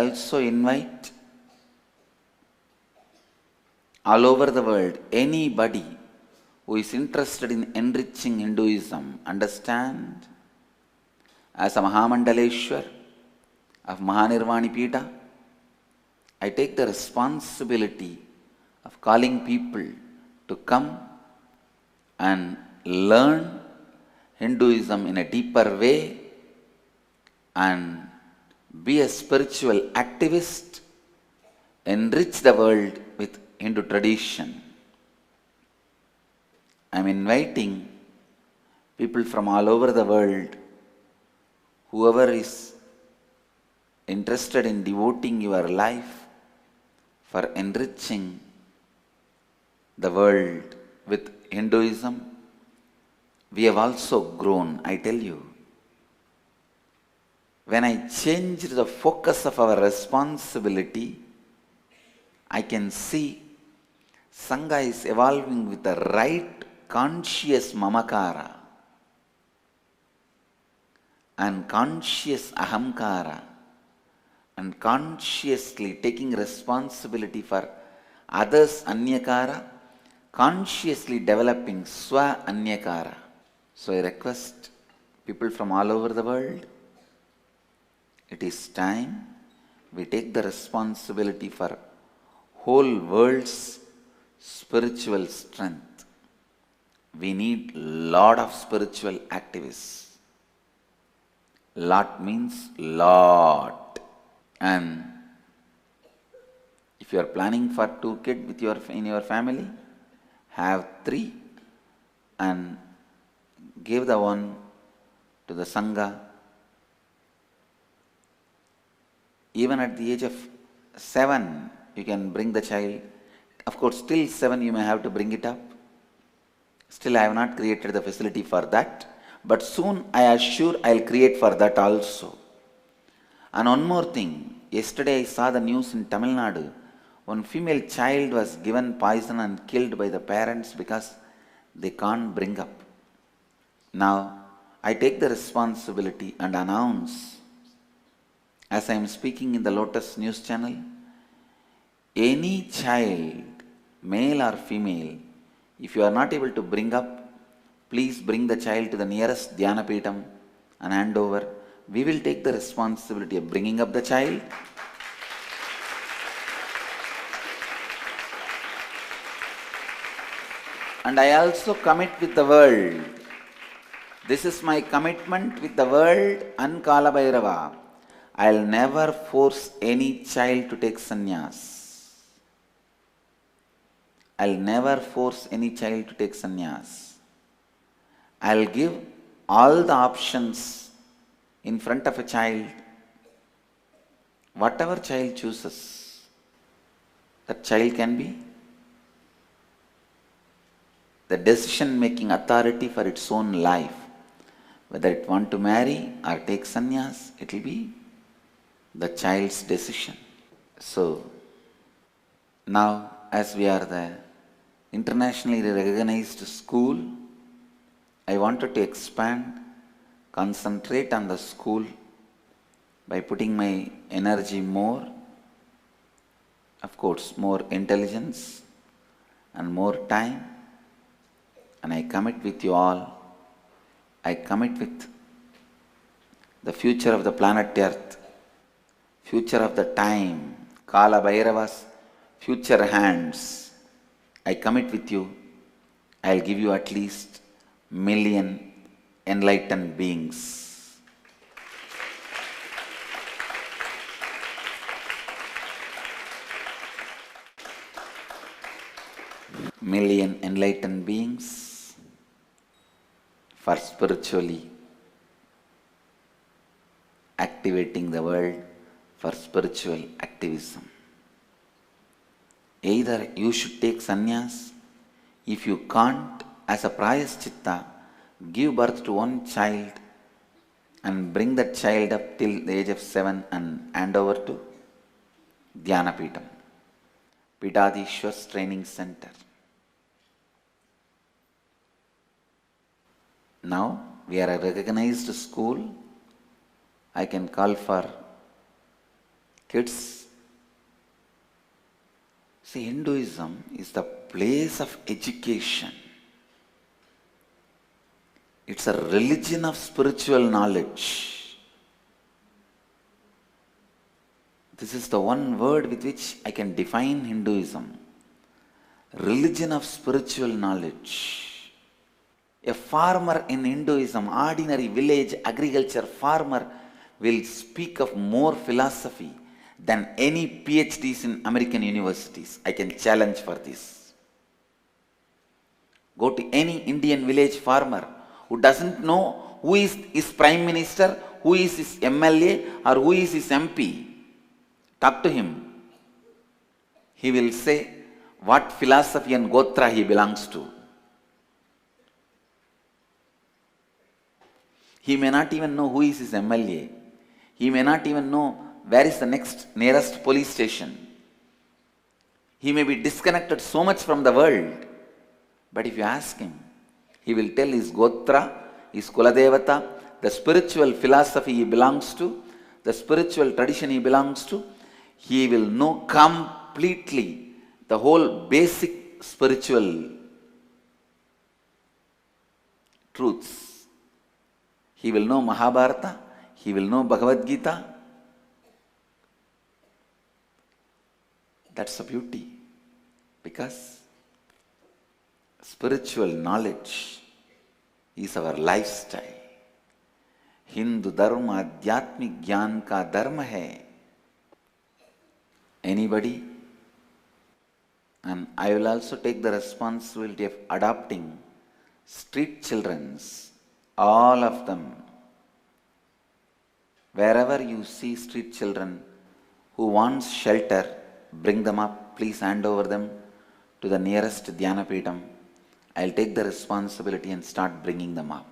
also invite all over the world anybody who is interested in enriching Hinduism, understand, as a Mahamandaleshwar of Mahanirvani Pita, I take the responsibility of calling people to come and learn Hinduism in a deeper way and be a spiritual activist, enrich the world with Hindu tradition. I am inviting people from all over the world, whoever is interested in devoting your life for enriching the world with Hinduism. We have also grown, I tell you. When I change the focus of our responsibility, I can see Sangha is evolving with the right conscious mamakara and conscious ahamkara and consciously taking responsibility for others' anyakara, consciously developing swa anyakara. So I request people from all over the world, it is time we take the responsibility for whole world's spiritual strength. We need lot of spiritual activists. Lot means lot. And if you are planning for 2 kids in your family, have 3 and give the one to the Sangha. Even at the age of 7, you can bring the child. Of course, till 7 you may have to bring it up. Still, I have not created the facility for that. But soon, I assure I will create for that also. And one more thing. Yesterday, I saw the news in Tamil Nadu. One female child was given poison and killed by the parents because they can't bring up. Now, I take the responsibility and announce, as I am speaking in the Lotus News channel, any child, male or female, if you are not able to bring up, please bring the child to the nearest Dhyanapeetham and hand over. We will take the responsibility of bringing up the child. And I also commit with the world. This is my commitment with the world and Kala Bhairava. I'll never force any child to take sannyas. I'll never force any child to take sannyas. I'll give all the options in front of a child. Whatever child chooses, that child can be the decision-making authority for its own life. Whether it want to marry or take sannyas, it will be the child's decision. So, now as we are the internationally recognized school, I wanted to expand, concentrate on the school by putting my energy more, of course, more intelligence and more time. And I commit with you all, I commit with the future of the planet Earth, future of the time, Kala Bhairava's future hands. I commit with you, I'll give you at least 1 million enlightened beings. Million enlightened beings for spiritually activating the world for spiritual activism. Either you should take sannyas, if you can't, as a prayaschitta, give birth to one child and bring that child up till the age of 7 and hand over to Dhyanapeetham, Pitadishwar's Training Center. Now we are a recognized school. I can call for Kids, see, Hinduism is the place of education. It's a religion of spiritual knowledge. This is the one word with which I can define Hinduism. Religion of spiritual knowledge. A farmer in Hinduism, ordinary village agriculture farmer, will speak of more philosophy than any PhDs in American universities. I can challenge for this. Go to any Indian village farmer who doesn't know who is his prime minister, who is his MLA, or who is his MP. Talk to him. He will say what philosophy and gotra he belongs to. He may not even know who is his MLA. He may not even know where is the nearest police station. He may be disconnected so much from the world. But if you ask him, he will tell his gotra, his kuladevata, the spiritual philosophy he belongs to, the spiritual tradition he belongs to. He will know completely the whole basic spiritual truths. He will know Mahabharata, he will know Bhagavad Gita. That's the beauty. Because spiritual knowledge is our lifestyle. Hindu dharma adhyatmik gyan ka dharma hai. Anybody? And I will also take the responsibility of adopting street children's, all of them. Wherever you see street children who wants shelter, bring them up, please hand over them to the nearest Dhyanapeetham. I'll take the responsibility and start bringing them up.